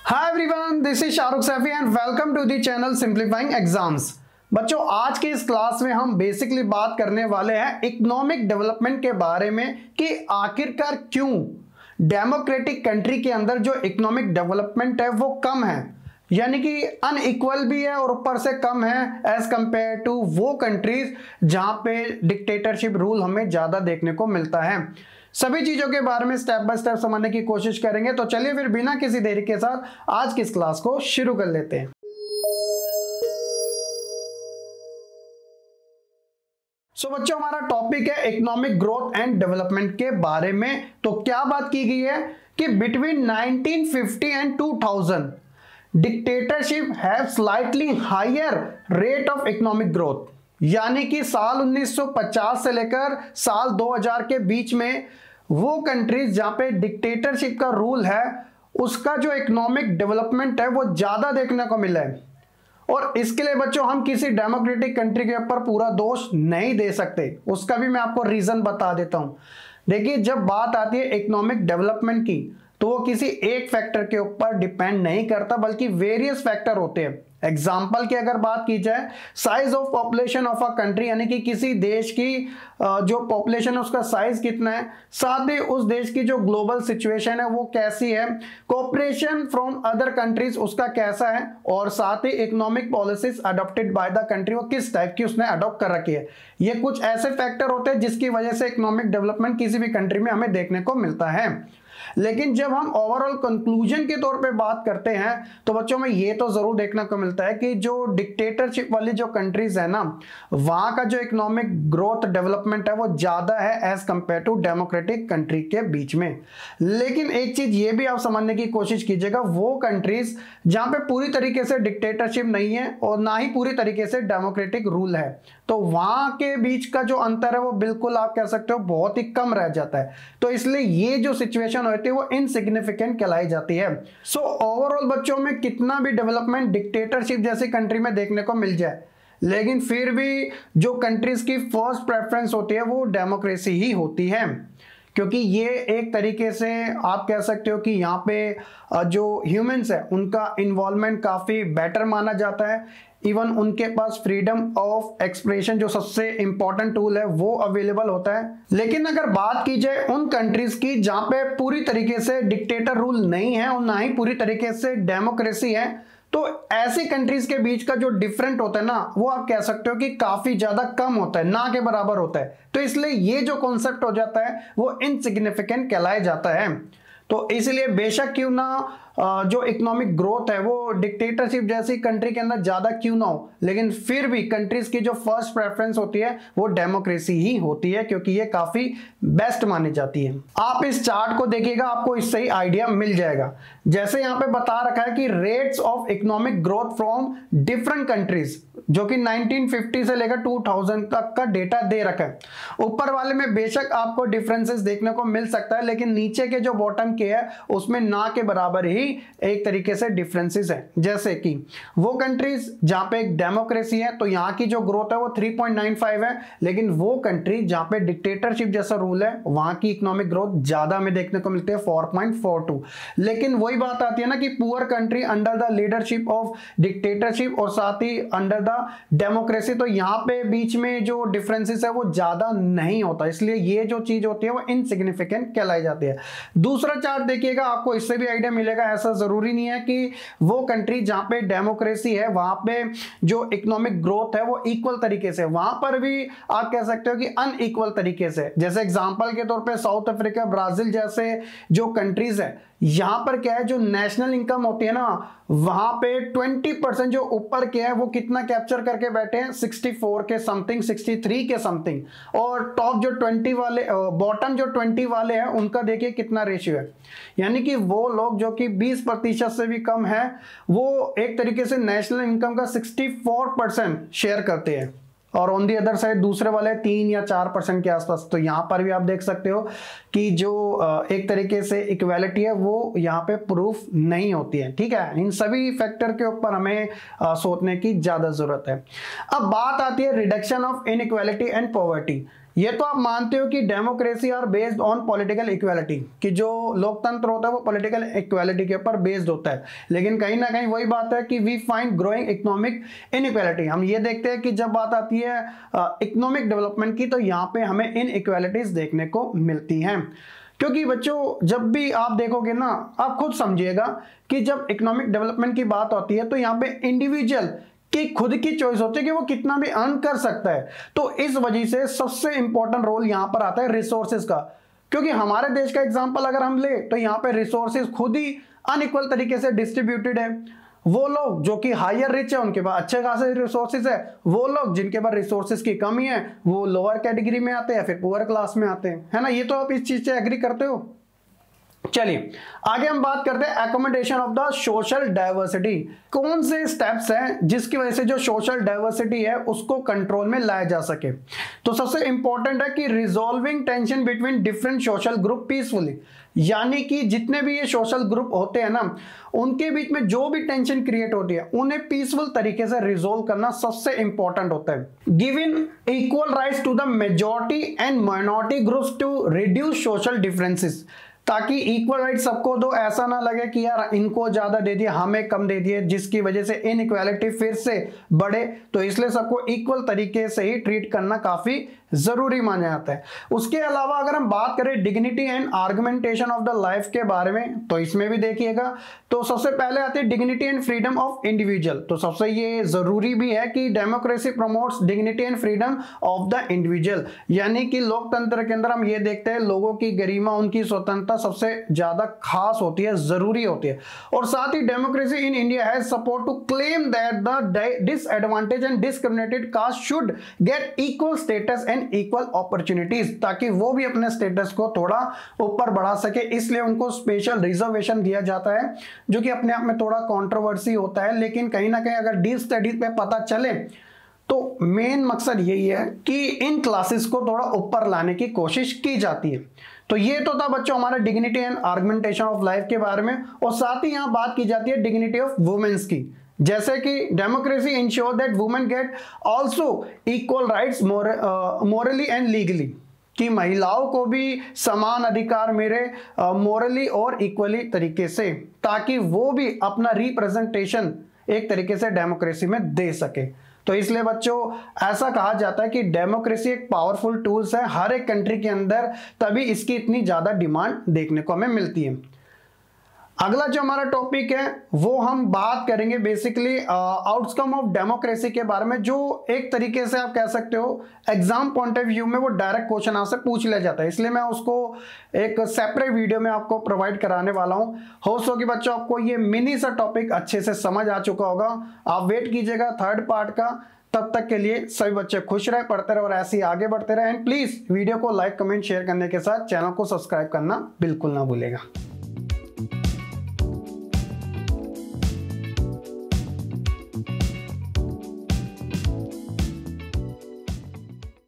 Hi everyone, this is Shahrukh Saifi and welcome to the channel simplifying exams. बच्चों, आज की इस क्लास में हम बेसिकली बात करने वाले हैं इकोनॉमिक डेवलपमेंट के बारे में कि आखिरकार क्यों डेमोक्रेटिक कंट्री के अंदर जो इकोनॉमिक डेवलपमेंट है वो कम है, यानी कि अनइक्वल भी है और ऊपर से कम है एज कंपेयर टू वो कंट्रीज जहां पे डिक्टेटरशिप रूल हमें ज्यादा देखने को मिलता है। सभी चीजों के बारे में स्टेप बाय स्टेप समझने की कोशिश करेंगे। तो चलिए फिर बिना किसी देरी के साथ आज की इस क्लास को शुरू कर लेते हैं। बच्चों, हमारा टॉपिक है इकोनॉमिक ग्रोथ एंड डेवलपमेंट के बारे में। तो क्या बात की गई है कि between 1950 and 2000 dictatorship have slightly higher rate of economic growth, यानी कि साल 1950 से लेकर साल 2000 के बीच में वो कंट्रीज जहां पे डिक्टेटरशिप का रूल है उसका जो इकोनॉमिक डेवलपमेंट है वो ज्यादा देखने को मिला है। और इसके लिए बच्चों हम किसी डेमोक्रेटिक कंट्री के ऊपर पूरा दोष नहीं दे सकते, उसका भी मैं आपको रीजन बता देता हूं। देखिए, जब बात आती है इकोनॉमिक डेवलपमेंट की तो वो किसी एक फैक्टर के ऊपर डिपेंड नहीं करता बल्कि वेरियस फैक्टर होते हैं। एग्जाम्पल की अगर बात की जाए, size of population of a country, यानी कि किसी देश की जो पॉपुलेशन है उसका साइज कितना है, साथ ही उस देश की जो ग्लोबल सिचुएशन है वो कैसी है, कोऑपरेशन फ्रॉम अदर कंट्रीज उसका कैसा है, और साथ ही economic policies adopted by the country वो किस टाइप की उसने अडॉप्ट कर रखी है। ये कुछ ऐसे फैक्टर होते हैं जिसकी वजह से इकोनॉमिक डेवलपमेंट किसी भी कंट्री में हमें देखने को मिलता है। लेकिन जब हम ओवरऑल कंक्लूजन के तौर पे बात करते हैं तो बच्चों में ये तो जरूर देखने को मिलता है कि जो डिक्टेटरशिप वाली जो कंट्रीज है ना, वहां का जो इकोनॉमिक ग्रोथ डेवलपमेंट है वो ज्यादा है as compare to democratic country के बीच में। लेकिन एक चीज ये भी आप समझने की कोशिश कीजिएगा, वो कंट्रीज जहां पे पूरी तरीके से डिक्टेटरशिप नहीं है और ना ही पूरी तरीके से डेमोक्रेटिक रूल है, तो वहां के बीच का जो अंतर है वो बिल्कुल आप कह सकते हो बहुत ही कम रह जाता है। तो इसलिए ये जो सिचुएशन होती है वो इनसिग्निफिकेंट कहलाई जाती है। सो ओवरऑल बच्चों में कितना भी डेवलपमेंट डिक्टेटरशिप जैसी कंट्री में देखने को मिल जाए, लेकिन फिर भी जो कंट्रीज की फर्स्ट प्रेफरेंस होती है वो डेमोक्रेसी ही होती है, क्योंकि ये एक तरीके से आप कह सकते हो कि यहाँ पे जो ह्यूमंस है उनका इन्वॉल्वमेंट काफी बेटर माना जाता है। इवन उनके पास फ्रीडम ऑफ एक्सप्रेशन जो सबसे इंपॉर्टेंट टूल है वो अवेलेबल होता है। लेकिन अगर बात की जाए उन कंट्रीज की जहां पे पूरी तरीके से डिक्टेटर रूल नहीं है और ना ही पूरी तरीके से डेमोक्रेसी है, तो ऐसी कंट्रीज के बीच का जो डिफरेंट होता है ना, वो आप कह सकते हो कि काफी ज्यादा कम होता है, ना के बराबर होता है। तो इसलिए ये जो कॉन्सेप्ट हो जाता है वो इनसिग्निफिकेंट कहलाया जाता है। तो इसलिए बेशक क्यों ना जो इकोनॉमिक ग्रोथ है वो डिक्टेटरशिप जैसी कंट्री के अंदर ज्यादा क्यों ना हो, लेकिन फिर भी कंट्रीज की जो फर्स्ट प्रेफरेंस होती है वो डेमोक्रेसी ही होती है, क्योंकि ये काफी बेस्ट मानी जाती है। आप इस चार्ट को देखिएगा, आपको इससे ही आइडिया मिल जाएगा। जैसे यहाँ पे बता रखा है कि rates of economic growth from different countries, जो कि 1950 से लेकर 2000 तक का डेटा दे रखा है। ऊपर वाले में बेशक आपको डिफरेंसेस देखने को मिल सकता है, लेकिन नीचे के जो बॉटम के है उसमें ना के बराबर ही एक तरीके से डिफरेंसेस है। जैसे कि वो कंट्रीज जहां पे एक डेमोक्रेसी है तो यहां की जो ग्रोथ है वो 3.95 है, लेकिन वो कंट्री जहां पे डिक्टेटरशिप जैसा रूल है वहां की इकोनॉमिक ग्रोथ ज्यादा हमें देखने को मिलती है 4.42। लेकिन वही बात आती है ना कि poor country under the leadership of dictatorship और साथ ही अंडर द डेमोक्रेसी, तो यहाँ पे बीच में जो डिफरेंसेस है वो ज्यादा नहीं होता, इसलिए ये जो चीज होती है वो इनसिग्निफिकेंट कहलाई जाती है। दूसरा चार्ट देखिएगा, आपको इससे भी आइडिया मिलेगा। ऐसा जरूरी नहीं है कि वो कंट्री जहां पे डेमोक्रेसी है वहां पे जो इकोनॉमिक ग्रोथ है वो इक्वल तरीके से, वहां पर भी आप कह सकते हो कि अनइक्वल तरीके से। जैसे एग्जांपल के तौर पे साउथ अफ्रीका, ब्राजील जैसे जो कंट्रीज है, यहां पर क्या है, जो नेशनल इनकम होती है ना, वहां पे 20% जो ऊपर के है वो कितना कैप्चर करके बैठे हैं, 64 के समथिंग, 63 के समथिंग, और टॉप जो 20 वाले, बॉटम जो 20 वाले हैं उनका देखिए कितना रेशियो है, यानी कि वो लोग जो कि 20% से भी कम है वो एक तरीके से नेशनल इनकम का 64% शेयर करते हैं, और ऑन दी अदर साइड दूसरे वाले 3 या 4% के आसपास। तो यहाँ पर भी आप देख सकते हो कि जो एक तरीके से इक्वालिटी है वो यहाँ पे प्रूफ नहीं होती है। ठीक है, इन सभी फैक्टर के ऊपर हमें सोचने की ज्यादा जरूरत है। अब बात आती है reduction of inequality and poverty, ये तो आप मानते हो कि democracy are based on political equality, कि जो लोकतंत्र होता है वो पॉलिटिकल इक्वालिटी के ऊपर बेस्ड होता है, लेकिन कहीं ना कहीं वही बात है कि we find growing economic inequality. हम ये देखते हैं कि जब बात आती है इकोनॉमिक डेवलपमेंट की, तो यहाँ पे हमें इनइक्वालिटीज देखने को मिलती हैं। क्योंकि बच्चों जब भी आप देखोगे ना, आप खुद समझिएगा कि जब इकोनॉमिक डेवलपमेंट की बात होती है तो यहाँ पे इंडिविजुअल कि खुद की चॉइस होती है कि वो कितना भी अर्न कर सकता है। तो इस वजह से सबसे इंपॉर्टेंट रोल यहां पर आता है रिसोर्सेज का, क्योंकि हमारे देश का एग्जांपल अगर हम ले तो यहाँ पे रिसोर्सेज खुद ही अनइक्वल तरीके से डिस्ट्रीब्यूटेड है। वो लोग जो कि हायर रिच है उनके पास अच्छे खासे रिसोर्सेज है, वो लोग जिनके पास रिसोर्सेज की कमी है वो लोअर कैटेगरी में आते हैं, फिर पुअर क्लास में आते हैं, है ना। ये तो आप इस चीज से एग्री करते हो। चलिए आगे हम बात करते हैं accommodation of the social diversity. कौन से स्टेप्स हैं जिसकी वजह से जो सोशल डाइवर्सिटी है उसको कंट्रोल में लाया जा सके। तो सबसे इंपॉर्टेंट है कि resolving tension between different social group peacefully, यानी कि जितने भी ये सोशल ग्रुप होते हैं ना, उनके बीच में जो भी टेंशन क्रिएट होती है उन्हें पीसफुल तरीके से रिजोल्व करना सबसे इंपॉर्टेंट होता है। Giving equal rights to the majority and minority groups to reduce social differences, ताकि इक्वल राइट सबको दो, ऐसा ना लगे कि यार इनको ज्यादा दे दिया हमें कम दे दिए, जिसकी वजह से इनइक्वालिटी फिर से बढ़े। तो इसलिए सबको इक्वल तरीके से ही ट्रीट करना काफी जरूरी माना जाता है। उसके अलावा अगर हम बात करें dignity and argumentation of the life के बारे में, तो इसमें भी देखिएगा तो सबसे पहले आती है dignity and freedom of individual. तो सबसे ये जरूरी भी है कि democracy promotes dignity and freedom of the individual, यानी कि लोकतंत्र के अंदर हम ये देखते हैं लोगों की गरिमा, उनकी स्वतंत्रता सबसे ज्यादा खास होती है, जरूरी होती है। और साथ ही democracy in India has support to claim that the disadvantage and discriminated caste should get equal status and equal opportunities, ताकि वो भी अपने स्टेटस को थोड़ा ऊपर बढ़ा सके। इसलिए उनको स्पेशल रिजर्वेशन दिया जाता है, जो कि अपने आप में थोड़ा कंट्रोवर्सी होता है, लेकिन कहीं ना कहीं अगर डीप स्टडीज पे पता चले तो मेन मकसद यही है कि इन क्लासेस को थोड़ा ऊपर लाने की कोशिश की जाती है। तो ये तो था बच्चों हमारा dignity and argumentation of life के बारे में। और साथ ही यहां बात की जाती है डिग्निटी ऑफ वुमेन्स की, जैसे कि democracy ensure that women get also equal rights morally and legally, कि महिलाओं को भी समान अधिकार मिले मोरली और इक्वली तरीके से, ताकि वो भी अपना रिप्रेजेंटेशन एक तरीके से डेमोक्रेसी में दे सके। तो इसलिए बच्चों ऐसा कहा जाता है कि डेमोक्रेसी एक पावरफुल टूल्स है हर एक कंट्री के अंदर, तभी इसकी इतनी ज्यादा डिमांड देखने को हमें मिलती है। अगला जो हमारा टॉपिक है वो हम बात करेंगे बेसिकली आउटकम ऑफ डेमोक्रेसी के बारे में, जो एक तरीके से आप कह सकते हो एग्जाम पॉइंट ऑफ व्यू में वो डायरेक्ट क्वेश्चन आपसे पूछ लिया जाता है, इसलिए मैं उसको एक सेपरेट वीडियो में आपको प्रोवाइड कराने वाला हूं। होप्स हो कि बच्चों आपको ये मिनी सा टॉपिक अच्छे से समझ आ चुका होगा। आप वेट कीजिएगा थर्ड पार्ट का। तब तक के लिए सभी बच्चे खुश रहे, पढ़ते रहे और ऐसे ही आगे बढ़ते रहे। एंड प्लीज वीडियो को लाइक कमेंट शेयर करने के साथ चैनल को सब्सक्राइब करना बिल्कुल ना भूलेगा।